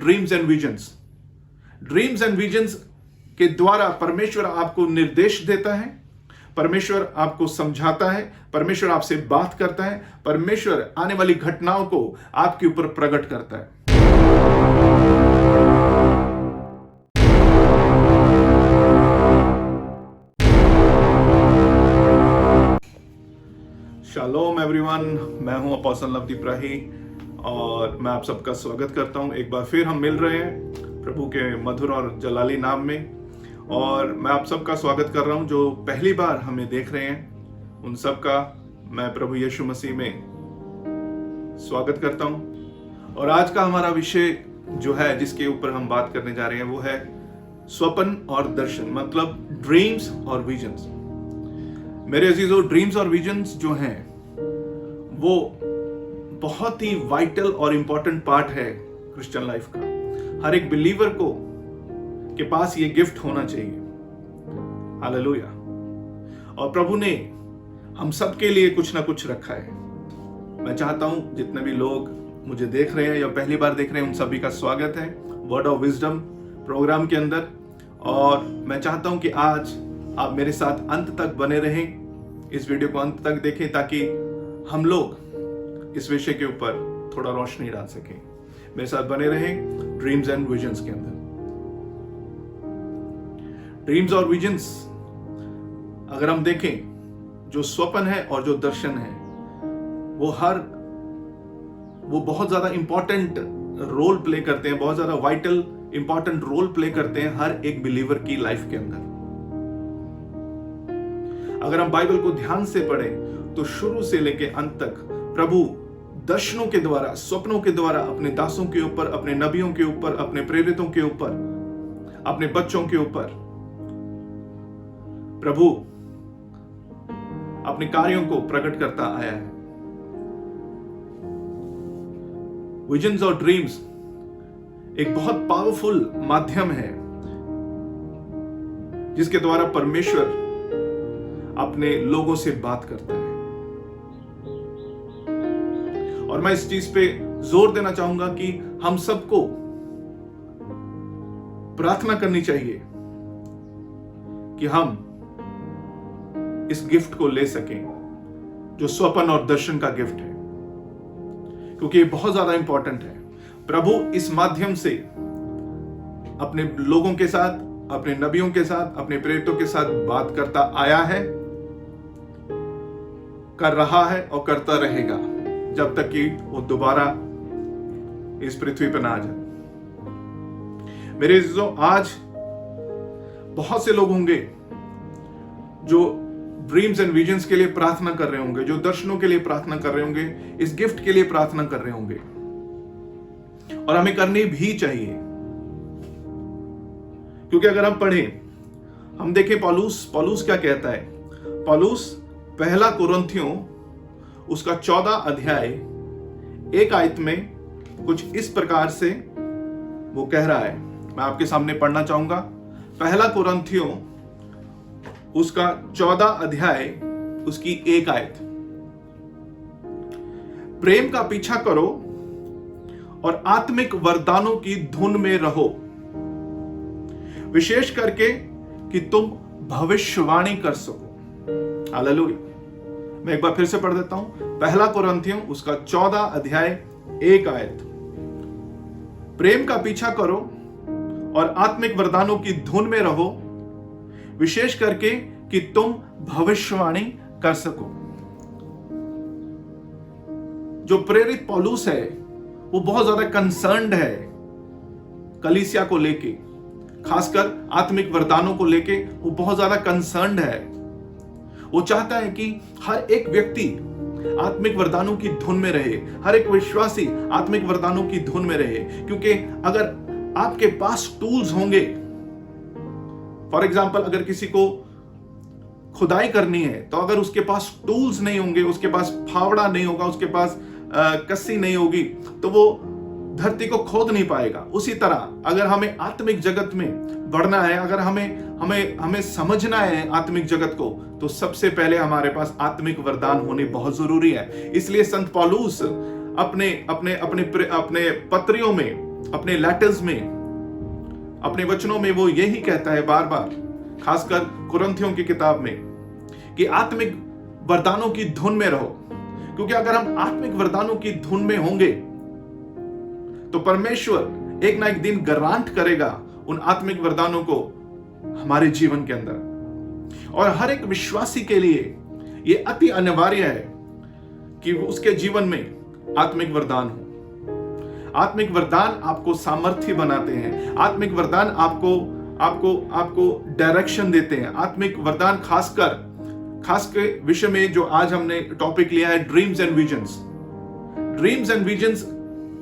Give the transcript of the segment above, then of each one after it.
Dreams and visions. Dreams and visions के द्वारा परमेश्वर आपको निर्देश देता है, परमेश्वर आपको समझाता है, परमेश्वर आपसे बात करता है, परमेश्वर आने वाली घटनाओं को आपके ऊपर प्रकट करता है। शालोम एवरीवन, मैं हूं अपोस्टल नवदीप राही और मैं आप सबका स्वागत करता हूं। एक बार फिर हम मिल रहे हैं प्रभु के मधुर और जलाली नाम में, और मैं आप सबका स्वागत कर रहा हूं जो पहली बार हमें देख रहे हैं। उन सबका मैं प्रभु यीशु मसीह में स्वागत करता हूं। और आज का हमारा विषय जो है, जिसके ऊपर हम बात करने जा रहे हैं, वो है स्वप्न और दर्शन, मतलब ड्रीम्स और विजन्स। मेरे अजीजों, ड्रीम्स और विजन्स जो हैं वो बहुत ही वाइटल और इंपॉर्टेंट पार्ट है क्रिश्चियन लाइफ का। हर एक बिलीवर को के पास ये गिफ्ट होना चाहिए। हालेलुया। और प्रभु ने हम सबके लिए कुछ ना कुछ रखा है। मैं चाहता हूं जितने भी लोग मुझे देख रहे हैं या पहली बार देख रहे हैं, उन सभी का स्वागत है वर्ड ऑफ विजडम प्रोग्राम के अंदर। और मैं चाहता हूं कि आज आप मेरे साथ अंत तक बने रहें, इस वीडियो को अंत तक देखें, ताकि हम लोग इस विषय के ऊपर थोड़ा रोशनी डाल सकें। मेरे साथ बने रहें ड्रीम्स एंड विजन्स के अंदर। ड्रीम्स और विजन्स अगर हम देखें, जो स्वप्न है और जो दर्शन है, वो बहुत ज्यादा इंपॉर्टेंट रोल प्ले करते हैं, बहुत ज्यादा वाइटल इंपॉर्टेंट रोल प्ले करते हैं हर एक बिलीवर की लाइफ के अंदर। अगर हम बाइबल को ध्यान से पढ़ें तो शुरू से लेकर अंत तक प्रभु दर्शनों के द्वारा, स्वप्नों के द्वारा अपने दासों के ऊपर, अपने नबियों के ऊपर, अपने प्रेरितों के ऊपर, अपने बच्चों के ऊपर प्रभु अपने कार्यों को प्रकट करता आया है। विजन्स और ड्रीम्स एक बहुत पावरफुल माध्यम है जिसके द्वारा परमेश्वर अपने लोगों से बात करता है। और मैं इस चीज पे जोर देना चाहूंगा कि हम सबको प्रार्थना करनी चाहिए कि हम इस गिफ्ट को ले सकें, जो स्वप्न और दर्शन का गिफ्ट है, क्योंकि ये बहुत ज्यादा इंपॉर्टेंट है। प्रभु इस माध्यम से अपने लोगों के साथ, अपने नबियों के साथ, अपने प्रेरितों के साथ बात करता आया है, कर रहा है और करता रहेगा जब तक कि वो दोबारा इस पृथ्वी पर ना आ जाए। मेरे अजीजों, आज बहुत से लोग होंगे जो ड्रीम्स एंड विजन्स के लिए प्रार्थना कर रहे होंगे, जो दर्शनों के लिए प्रार्थना कर रहे होंगे, इस गिफ्ट के लिए प्रार्थना कर रहे होंगे, और हमें करनी भी चाहिए। क्योंकि अगर हम पढ़ें, हम देखें पौलुस क्या कहता है। पौलुस पहला कुरिन्थियों उसका 14 अध्याय 1 आयत में कुछ इस प्रकार से वो कह रहा है। मैं आपके सामने पढ़ना चाहूंगा। पहला कुरिन्थियों उसका 14 अध्याय उसकी 1 आयत। प्रेम का पीछा करो और आत्मिक वरदानों की धुन में रहो, विशेष करके कि तुम भविष्यवाणी कर सको। हालेलुया। मैं एक बार फिर से पढ़ देता हूं। पहला कुरिन्थियों उसका 14 अध्याय 1 आयत। प्रेम का पीछा करो और आत्मिक वरदानों की धुन में रहो, विशेष करके कि तुम भविष्यवाणी कर सको। जो प्रेरित पौलुस है वो बहुत ज्यादा कंसर्न्ड है कलीसिया को लेके, खासकर आत्मिक वरदानों को लेके वो बहुत ज्यादा कंसर्न्ड है। वो चाहता है कि हर एक व्यक्ति आत्मिक वरदानों की धुन में रहे, हर एक विश्वासी आत्मिक वरदानों की धुन में रहे। क्योंकि अगर आपके पास टूल्स होंगे, फॉर एग्जाम्पल अगर किसी को खुदाई करनी है, तो अगर उसके पास टूल्स नहीं होंगे, उसके पास फावड़ा नहीं होगा, उसके पास कस्सी नहीं होगी, तो वो धरती को खोद नहीं पाएगा। उसी तरह अगर हमें आत्मिक जगत में बढ़ना है, अगर हमें समझना है आत्मिक जगत को, तो सबसे पहले हमारे पास आत्मिक वरदान होने बहुत जरूरी है। इसलिए संत पौलुस अपने पत्रियों में अपने लेटर्स में, अपने वचनों में वो यही कहता है बार बार, खासकर कुरिन्थियों की किताब में, कि आत्मिक वरदानों की धुन में रहो। क्योंकि अगर हम आत्मिक वरदानों की धुन में होंगे तो परमेश्वर एक ना एक दिन गारंट करेगा उन आत्मिक वरदानों को हमारे जीवन के अंदर। और हर एक विश्वासी के लिए यह अति अनिवार्य है कि उसके जीवन में आत्मिक वरदान हो। आत्मिक वरदान आपको सामर्थ्य बनाते हैं। आत्मिक वरदान आपको डायरेक्शन देते हैं। आत्मिक वरदान खास के विषय में जो आज हमने टॉपिक लिया है, dreams and visions. Dreams and visions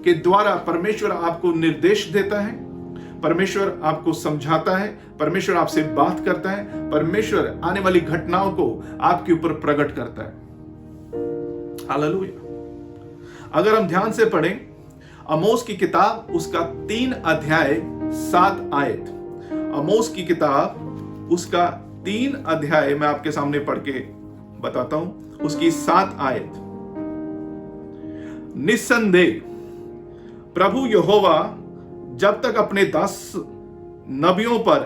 के द्वारा परमेश्वर आपको निर्देश देता है, परमेश्वर आपको समझाता है, परमेश्वर आपसे बात करता है, परमेश्वर आने वाली घटनाओं को आपके ऊपर प्रकट करता है। हालेलुया। अगर हम ध्यान से पढ़ें आमोस की किताब, उसका 3 अध्याय 7 आयत। आमोस की किताब उसका 3 अध्याय मैं आपके सामने पढ़ के बताता हूं, उसकी 7 आयत। निस्संदेह प्रभु यहोवा जब तक अपने दास नबियों पर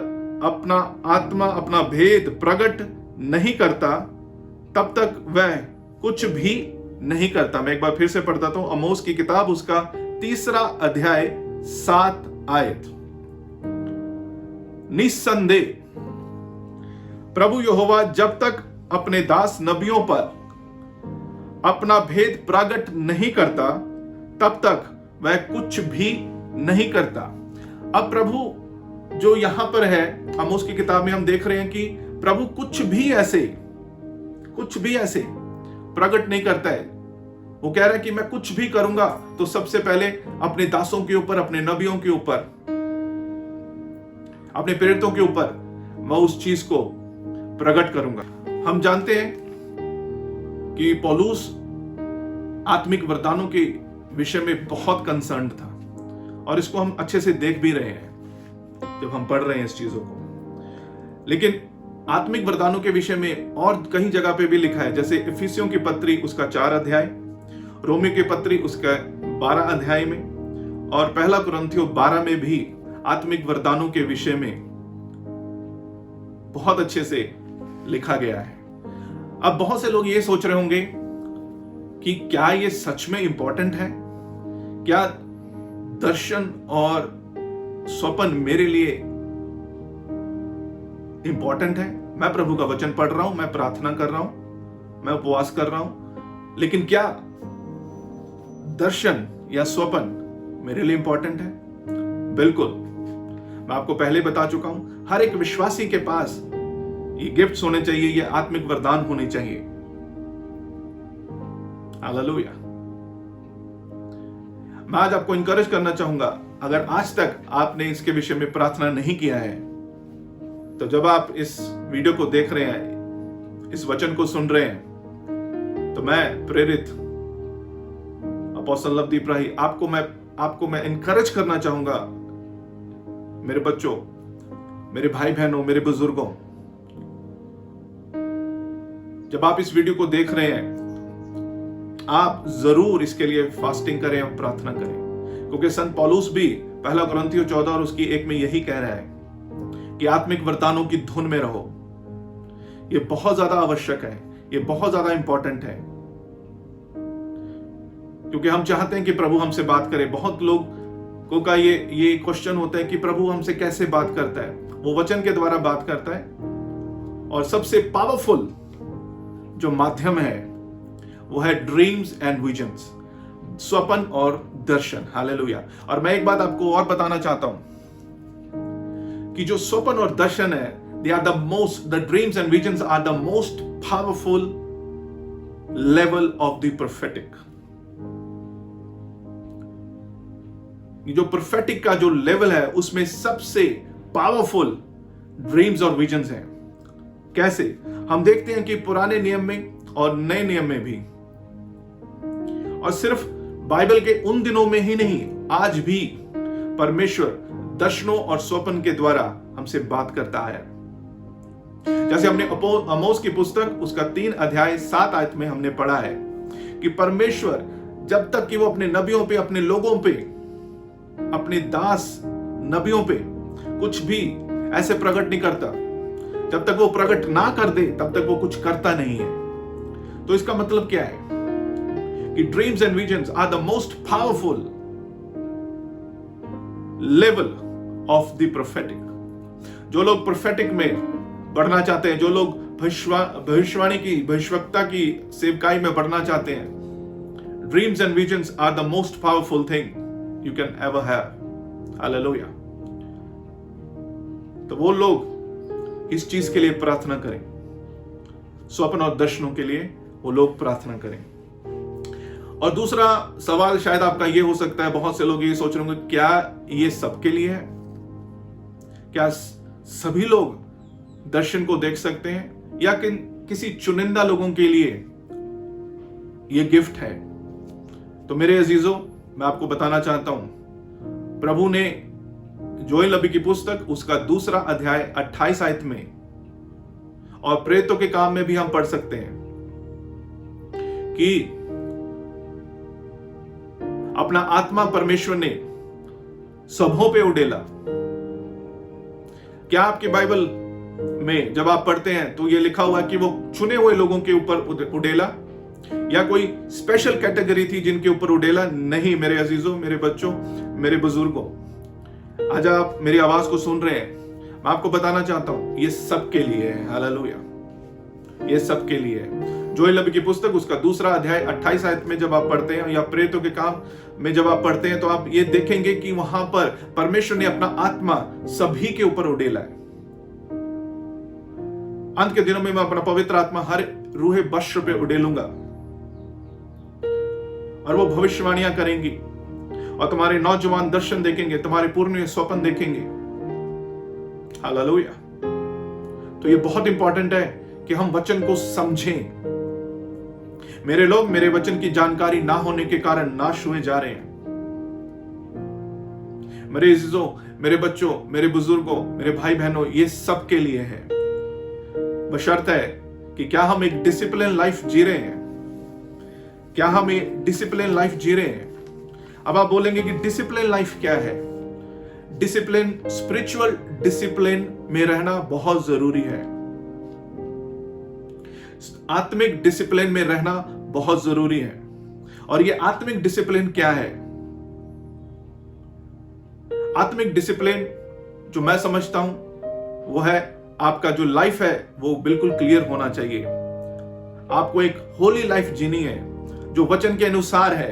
अपना आत्मा, अपना भेद प्रकट नहीं करता, तब तक वह कुछ भी नहीं करता। मैं एक बार फिर से पढ़ देता हूं, आमोस की किताब उसका 3 अध्याय 7 आयत। निस्संदेह प्रभु यहोवा जब तक अपने दास नबियों पर अपना भेद प्रकट नहीं करता, तब तक वह कुछ भी नहीं करता। अब प्रभु जो यहां पर है आमोस की किताब में, हम देख रहे हैं कि प्रभु कुछ भी ऐसे प्रकट नहीं करता है। वो कह रहा है कि मैं कुछ भी करूंगा तो सबसे पहले अपने दासों के ऊपर, अपने नबियों के ऊपर, अपने प्रेरितों के ऊपर मैं उस चीज को प्रकट करूंगा। हम जानते हैं कि पौलुस आत्मिक वरदानों के विषय में बहुत कंसर्न था, और इसको हम अच्छे से देख भी रहे हैं जब हम पढ़ रहे हैं इस चीजों को। लेकिन आत्मिक वरदानों के विषय में और कई जगह पे भी लिखा है, जैसे इफिसियों की पत्री उसका 4 अध्याय, रोमियो की पत्री उसका 12 अध्याय में, और पहला कुरिन्थियों 12 में भी आत्मिक वरदानों के विषय में बहुत अच्छे से लिखा गया है। अब बहुत से लोग ये सोच रहे होंगे कि क्या ये सच में इंपॉर्टेंट है? क्या दर्शन और स्वप्न मेरे लिए इंपॉर्टेंट है? मैं प्रभु का वचन पढ़ रहा हूं, मैं प्रार्थना कर रहा हूं, मैं उपवास कर रहा हूं, लेकिन क्या दर्शन या स्वप्न मेरे लिए इंपॉर्टेंट है? बिल्कुल। मैं आपको पहले बता चुका हूं, हर एक विश्वासी के पास ये गिफ्ट्स होने चाहिए, ये आत्मिक वरदान होने चाहिए। हालेलुया। मैं आज आपको इंकरेज करना चाहूंगा, अगर आज तक आपने इसके विषय में प्रार्थना नहीं किया है, तो जब आप इस वीडियो को देख रहे हैं, इस वचन को सुन रहे हैं, तो मैं प्रेरित अपोस्टल लवदीप राही आपको मैं इंकरेज करना चाहूंगा, मेरे बच्चों, मेरे भाई बहनों, मेरे बुजुर्गों, जब आप इस वीडियो को देख रहे हैं, आप जरूर इसके लिए फास्टिंग करें और प्रार्थना करें, क्योंकि संत पौलुस भी पहला कुरिन्थियों 14 और उसकी 1 में यही कह रहा है कि आत्मिक वरदानों की धुन में रहो। यह बहुत ज्यादा आवश्यक है, यह बहुत ज्यादा इंपॉर्टेंट है, क्योंकि हम चाहते हैं कि प्रभु हमसे बात करे। बहुत लोगों का ये क्वेश्चन होता है कि प्रभु हमसे कैसे बात करता है? वो वचन के द्वारा बात करता है, और सबसे पावरफुल जो माध्यम है वो है ड्रीम्स एंड विजन्स, स्वप्न और दर्शन। हालेलुया। और मैं एक बात आपको और बताना चाहता हूं कि जो स्वप्न और दर्शन है, the dreams and visions are the most powerful level of the prophetic. जो प्रोफेटिक का जो लेवल है, उसमें सबसे पावरफुल ड्रीम्स और विजन्स हैं। कैसे? हम देखते हैं कि पुराने नियम में और नए नियम में भी, और सिर्फ बाइबल के उन दिनों में ही नहीं, आज भी परमेश्वर दर्शनों और स्वप्न के द्वारा हमसे बात करता है। जैसे हमने आमोस की पुस्तक उसका 3 अध्याय 7 आयत में हमने पढ़ा है कि परमेश्वर जब तक कि वो अपने नबियों पे, अपने लोगों पे अपने दास नबियों पे कुछ भी ऐसे प्रकट नहीं करता, जब तक वो प्रकट ना कर दे तब तक वो कुछ करता नहीं है। तो इसका मतलब क्या है कि dreams and visions are the most powerful level of the prophetic. जो लोग प्रोफेटिक में बढ़ना चाहते हैं, जो लोग भविष्यवाणी की, भविष्यवक्ता की सेवकाई में बढ़ना चाहते हैं, dreams and visions are the most powerful thing you can ever have. Hallelujah. तो वो लोग इस चीज के लिए प्रार्थना करें, स्वप्न और दर्शनों के लिए वो लोग प्रार्थना करें। और दूसरा सवाल शायद आपका ये हो सकता है, बहुत से लोग ये सोच रहे होंगे, क्या ये सबके लिए है? क्या सभी लोग दर्शन को देख सकते हैं, या किसी चुनिंदा लोगों के लिए ये गिफ्ट है? तो मेरे अजीजों, मैं आपको बताना चाहता हूं, प्रभु ने जोएल नबी की पुस्तक उसका 2 अध्याय 28 आयत में और प्रेरितों के काम में भी हम पढ़ सकते हैं कि अपना आत्मा परमेश्वर ने सबों पे उड़ेला। क्या आपकी बाइबल में जब आप पढ़ते हैं तो ये लिखा हुआ है कि वो चुने हुए लोगों के ऊपर उड़ेला, या कोई स्पेशल कैटेगरी थी जिनके ऊपर उड़ेला? नहीं मेरे अजीजों, मेरे बच्चों, मेरे बुजुर्गों, आज आप मेरी आवाज को सुन रहे हैं, मैं आपको बताना चाहता हूं ये सबके लिए है। हालेलुया, ये सबके लिए है। जोएल नबी की पुस्तक उसका 2 अध्याय 28 आयत में जब आप पढ़ते हैं, या प्रेरितों के काम में जब आप पढ़ते हैं, तो आप ये देखेंगे कि वहां पर परमेश्वर ने अपना आत्मा सभी के ऊपर उड़ेला है। अंत के दिनों में मैं अपना पवित्र आत्मा हर रूहे बश्र पे उड़ेलूंगा और वो भविष्यवाणियां करेंगी, और तुम्हारे नौजवान दर्शन देखेंगे, तुम्हारे पूर्ण स्वप्न देखेंगे। हालेलुया। तो ये बहुत इंपॉर्टेंट है कि हम वचन को समझें। मेरे लोग मेरे वचन की जानकारी ना होने के कारण नाश हुए जा रहे हैं। मेरे अजीजों, मेरे बच्चों, मेरे बुजुर्गों, मेरे भाई बहनों, ये सबके लिए है। बशर्त है कि क्या हम एक डिसिप्लिन लाइफ जी रहे हैं, क्या हम एक डिसिप्लिन लाइफ जी रहे हैं। अब आप बोलेंगे कि डिसिप्लिन लाइफ क्या है? डिसिप्लिन, स्पिरिचुअल डिसिप्लिन में रहना बहुत जरूरी है। आत्मिक डिसिप्लिन में रहना बहुत जरूरी है। और ये आत्मिक डिसिप्लिन क्या है? आत्मिक डिसिप्लिन जो मैं समझता हूं वो है, आपका जो लाइफ है वो बिल्कुल क्लियर होना चाहिए। आपको एक होली लाइफ जीनी है जो वचन के अनुसार है,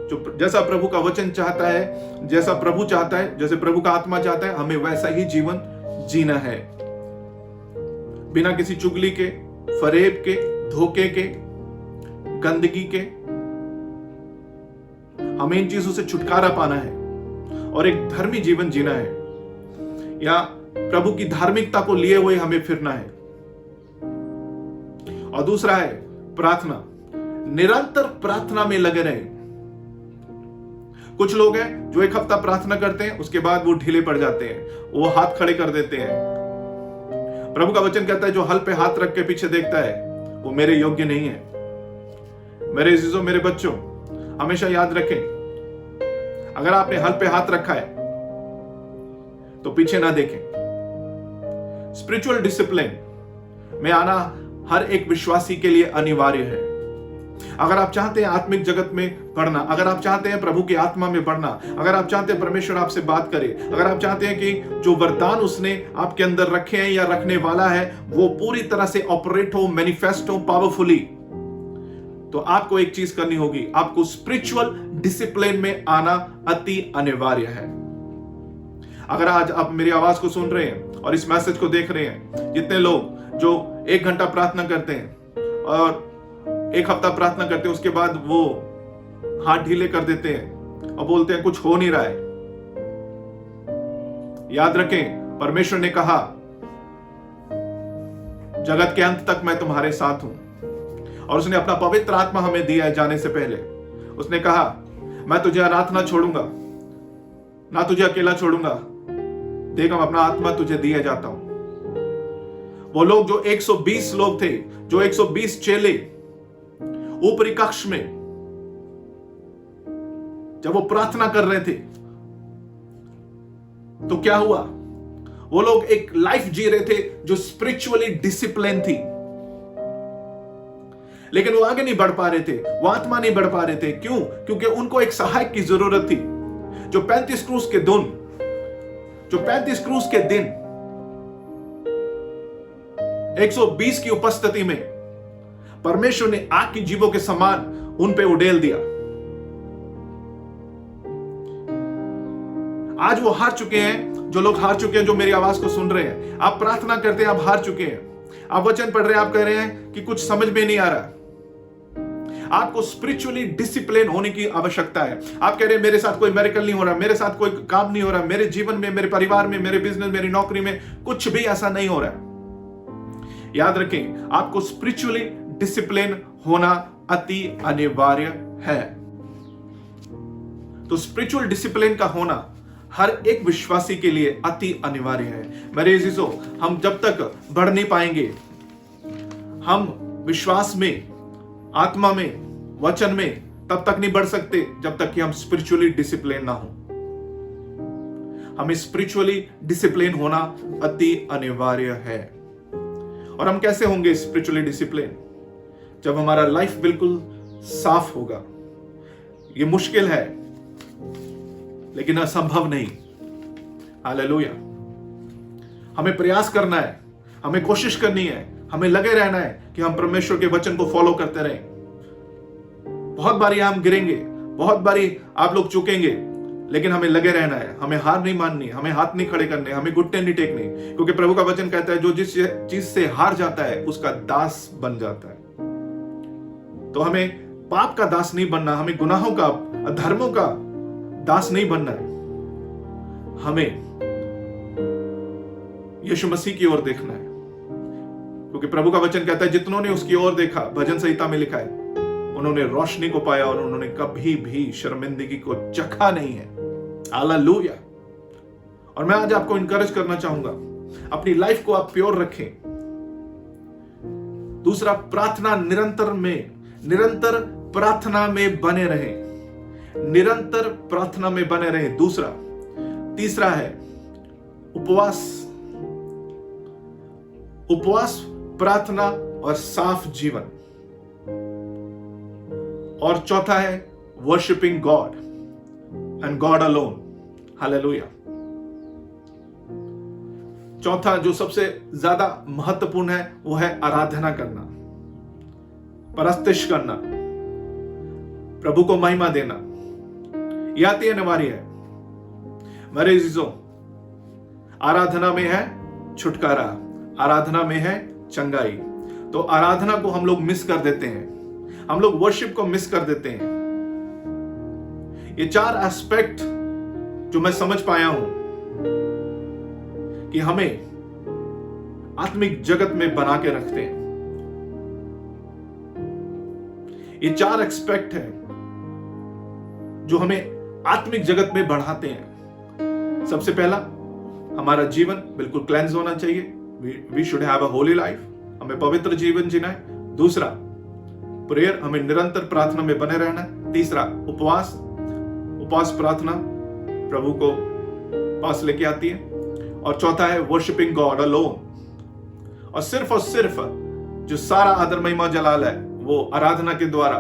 जो जैसा प्रभु का वचन चाहता है, जैसा प्रभु चाहता है, जैसे प्रभु का आत्मा चाहता है, हमें वैसा ही जीवन जीना है, बिना किसी चुगली के, फरेब के, धोखे के, गंदगी के। हमें इन चीजों से छुटकारा पाना है और एक धर्मी जीवन जीना है, या प्रभु की धार्मिकता को लिए हुए हमें फिरना है। और दूसरा है प्रार्थना, निरंतर प्रार्थना में लगे रहें। कुछ लोग हैं जो एक हफ्ता प्रार्थना करते हैं, उसके बाद वो ढीले पड़ जाते हैं, वो हाथ खड़े कर देते हैं। प्रभु का वचन कहता है जो हल पे हाथ रख के पीछे देखता है वो मेरे योग्य नहीं है। मेरे अजीजों, मेरे बच्चों, हमेशा याद रखें, अगर आपने हल पे हाथ रखा है तो पीछे ना देखें। स्पिरिचुअल डिसिप्लिन में आना हर एक विश्वासी के लिए अनिवार्य है। अगर आप चाहते हैं आत्मिक जगत में बढ़ना, अगर आप चाहते हैं प्रभु की आत्मा में बढ़ना, अगर आप चाहते हैं परमेश्वर आपसे बात करे, अगर आप चाहते हैं कि जो वरदान उसने आपके अंदर रखे हैं या रखने वाला है वो पूरी तरह से ऑपरेट हो, मैनिफेस्ट हो पावरफुली, तो आपको एक चीज करनी होगी, आपको स्पिरिचुअल डिसिप्लिन में आना अति अनिवार्य है। अगर आज आप मेरी आवाज को सुन रहे हैं और इस मैसेज को देख रहे हैं, जितने लोग जो 1 घंटा प्रार्थना करते हैं और 1 हफ्ता प्रार्थना करते हैं, उसके बाद वो हाथ ढीले कर देते हैं और बोलते हैं कुछ हो नहीं रहा है, याद रखें, परमेश्वर ने कहा जगत के अंत तक मैं तुम्हारे साथ हूं, और उसने अपना पवित्र आत्मा हमें दिया है जाने से पहले। उसने कहा मैं तुझे अनाथ ना छोड़ूंगा, ना तुझे अकेला छोड़ूंगा, देख मैं अपना आत्मा तुझे दिया जाता हूं। वो लोग जो 120 लोग थे, जो 120 चेले ऊपरी कक्ष में जब वो प्रार्थना कर रहे थे, तो क्या हुआ? वो लोग एक लाइफ जी रहे थे जो स्पिरिचुअली डिसिप्लिन थी, लेकिन वो आगे नहीं बढ़ पा रहे थे, वो आत्मा नहीं बढ़ पा रहे थे। क्यों? क्योंकि उनको एक सहायक की जरूरत थी। जो 35 क्रूस के दिन 120 की उपस्थिति में परमेश्वर ने आग की जीवों के समान उन पे उड़ेल दिया। आज वो हार चुके हैं। जो लोग हार चुके हैं, जो मेरी आवाज को सुन रहे हैं, आप प्रार्थना करते हैं, आप हार चुके हैं, आप वचन पढ़ रहे हैं, आप कह रहे हैं कि कुछ समझ में नहीं आ रहा। आपको स्पिरिचुअली डिसिप्लिन होने की आवश्यकता है। आप कह रहे हैं मेरे साथ कोई मिरेकल नहीं हो रहा, मेरे साथ कोई काम नहीं हो रहा, मेरे जीवन में, मेरे परिवार में, मेरे बिजनेस, मेरी नौकरी में कुछ भी ऐसा नहीं हो रहा। याद रखें, आपको स्पिरिचुअली डिसिप्लिन होना अति अनिवार्य है। तो स्पिरिचुअल डिसिप्लिन का होना हर एक विश्वासी के लिए अति अनिवार्य है। मेरे अजीजों, हम जब तक बढ़ नहीं पाएंगे, हम विश्वास में, आत्मा में, वचन में तब तक नहीं बढ़ सकते जब तक कि हम स्पिरिचुअली डिसिप्लिन ना हो। हमें स्पिरिचुअली डिसिप्लिन होना अति अनिवार्य है। और हम कैसे होंगे स्पिरिचुअली डिसिप्लिन? जब हमारा लाइफ बिल्कुल साफ होगा। ये मुश्किल है लेकिन असंभव नहीं। हालेलुया। हमें प्रयास करना है, हमें कोशिश करनी है, हमें लगे रहना है कि हम परमेश्वर के वचन को फॉलो करते रहें। बहुत बारी हम गिरेंगे, बहुत बारी आप लोग चूकेंगे, लेकिन हमें लगे रहना है, हमें हार नहीं माननी, हमें हाथ नहीं खड़े करने, हमें घुटने नहीं टेकने, क्योंकि प्रभु का वचन कहता है जो जिस चीज से हार जाता है उसका दास बन जाता है। तो हमें पाप का दास नहीं बनना, हमें गुनाहों का, अधर्मों का दास नहीं बनना है। हमें यीशु मसीह की ओर देखना है, क्योंकि प्रभु का वचन कहता है जितनों ने उसकी ओर देखा, भजन संहिता में लिखा है, उन्होंने रोशनी को पाया और उन्होंने कभी भी शर्मिंदगी को चखा नहीं है। हालेलुया। और मैं आज आपको इनकरेज करना चाहूंगा, अपनी लाइफ को आप प्योर रखें। दूसरा, प्रार्थना निरंतर प्रार्थना में बने रहें, निरंतर प्रार्थना में बने रहें। दूसरा, तीसरा है उपवास, प्रार्थना और साफ जीवन। और चौथा है worshipping God and God alone. Hallelujah. चौथा जो सबसे ज्यादा महत्वपूर्ण है वो है आराधना करना, परस्तिश करना, प्रभु को महिमा देना। यह अति अनिवार्य है। मेरे अजीजों, आराधना में है छुटकारा, आराधना में है चंगाई। तो आराधना को हम लोग मिस कर देते हैं, हम लोग वर्शिप को मिस कर देते हैं। ये 4 एस्पेक्ट जो मैं समझ पाया हूं कि हमें आत्मिक जगत में बना के रखते हैं। ये 4 एस्पेक्ट है जो हमें आत्मिक जगत में बढ़ाते हैं। सबसे पहला, हमारा जीवन बिल्कुल क्लेंस होना चाहिए। We should have a holy life, हमें पवित्र जीवन जीना है। दूसरा, प्रेयर, हमें निरंतर प्रार्थना में बने रहना है। तीसरा, उपवास प्रार्थना प्रभु को पास लेके आती है। और चौथा है वर्शिपिंग गॉड अलोन। और सिर्फ जो सारा आदर महिमा जलाल है वो आराधना के द्वारा,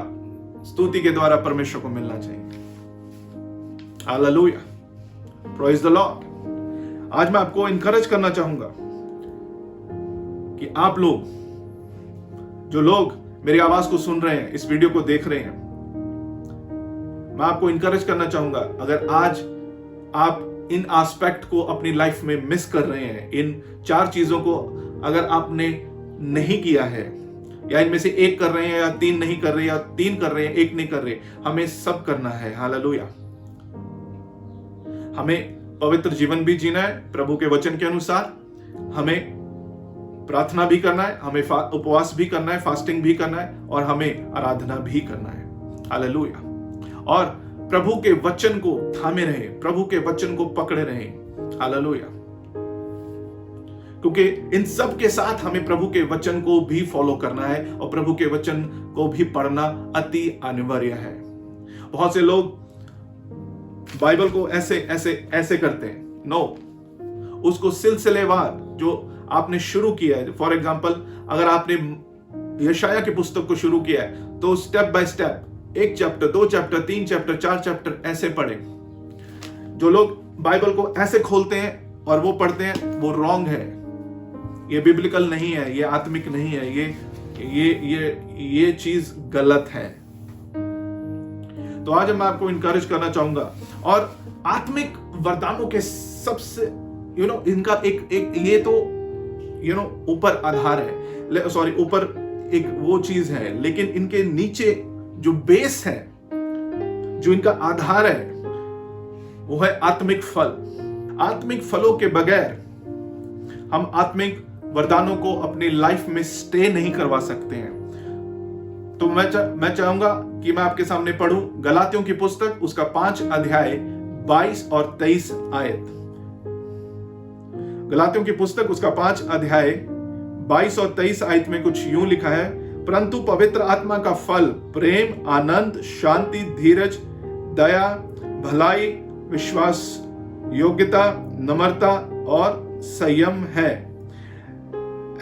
स्तुति के द्वारा परमेश्वर को मिलना चाहिए। Hallelujah, praise the Lord. आज मैं आपको इनकरेज करना चाहूंगा कि आप लोग, जो लोग मेरी आवाज को सुन रहे हैं, इस वीडियो को देख रहे हैं, मैं आपको इनकरेज करना चाहूंगा, अगर आज आप इन एस्पेक्ट को अपनी लाइफ में मिस कर रहे हैं, इन 4 चीजों को अगर आपने नहीं किया है, या इनमें से 1 कर रहे हैं, या 3 नहीं कर रहे, या 3 कर रहे हैं, 1 नहीं कर रहे, हमें सब करना है। हालेलुया। हमें पवित्र जीवन भी जीना है प्रभु के वचन के अनुसार, हमें प्रार्थना भी करना है, हमें उपवास भी करना है, फास्टिंग भी करना है, और हमें आराधना भी करना है। हालेलुया। और प्रभु के वचन को थामे रहे, प्रभु के वचन को पकड़े रहे। हालेलुया। क्योंकि इन सब के साथ हमें प्रभु के वचन को भी फॉलो करना है, और प्रभु के वचन को भी पढ़ना अति अनिवार्य है। बहुत से लोग बाइबल को ऐसे करते हैं। नो, उसको सिलसिलेवार जो आपने शुरू किया है, फॉर एग्जाम्पल अगर आपने यशाया की पुस्तक को शुरू किया है तो step by step 1 chapter, 2 chapter, 3 chapter, 4 chapter ऐसे पढ़े। जो लोग बाइबल को ऐसे खोलते हैं और वो पढ़ते हैं, वो रॉन्ग है, ये बिब्लिकल नहीं है, ये आत्मिक नहीं है, ये चीज गलत है। तो आज मैं आपको इनकरेज करना चाहूंगा। और आत्मिक वरदानों के सबसे इनका एक ये तो ऊपर आधार है, सॉरी ऊपर एक वो चीज है, लेकिन इनके नीचे जो बेस है, जो इनका आधार है, वो है आत्मिक फल। आत्मिक फलों के बगैर हम आत्मिक वरदानों को अपनी लाइफ में स्टे नहीं करवा सकते हैं। तो मैं चाहूंगा कि मैं आपके सामने पढ़ूं गलातियों की पुस्तक, उसका 5 अध्याय 22 और 23 आयत। गलातियों की पुस्तक उसका 5 अध्याय 22 और 23 आयत में कुछ यूं लिखा है, परंतु पवित्र आत्मा का फल प्रेम, आनंद, शांति, धीरज, दया, भलाई, विश्वास, योग्यता, नम्रता और संयम है।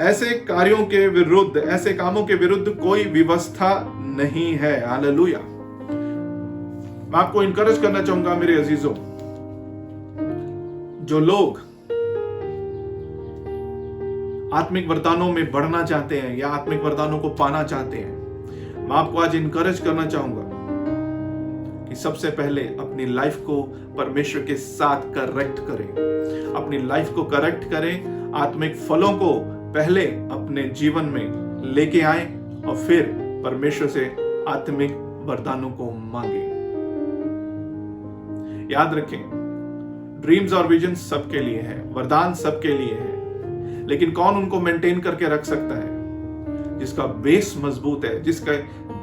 ऐसे कामों के विरुद्ध कोई व्यवस्था नहीं है। हालेलुया। मैं आपको इनकरेज करना चाहूंगा मेरे अजीजों, जो लोग आत्मिक वरदानों में बढ़ना चाहते हैं या आत्मिक वरदानों को पाना चाहते हैं, मैं आपको आज इनकरेज करना चाहूंगा कि सबसे पहले अपनी लाइफ को परमेश्वर के साथ करेक्ट करें। अपनी लाइफ को करेक्ट करें, आत्मिक फलों को पहले अपने जीवन में लेके आए और फिर परमेश्वर से आत्मिक वरदानों को मांगे। याद रखें, ड्रीम्स और विजन सबके लिए है, वरदान सबके लिए है, लेकिन कौन उनको मेंटेन करके रख सकता है? जिसका बेस मजबूत है, जिसका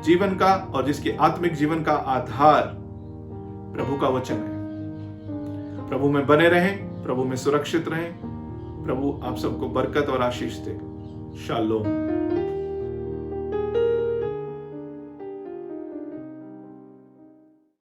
जीवन का और जिसके आत्मिक जीवन का आधार प्रभु का वचन है। प्रभु में बने रहें, प्रभु में सुरक्षित रहें। प्रभु आप सबको बरकत और आशीष दे। शालोम।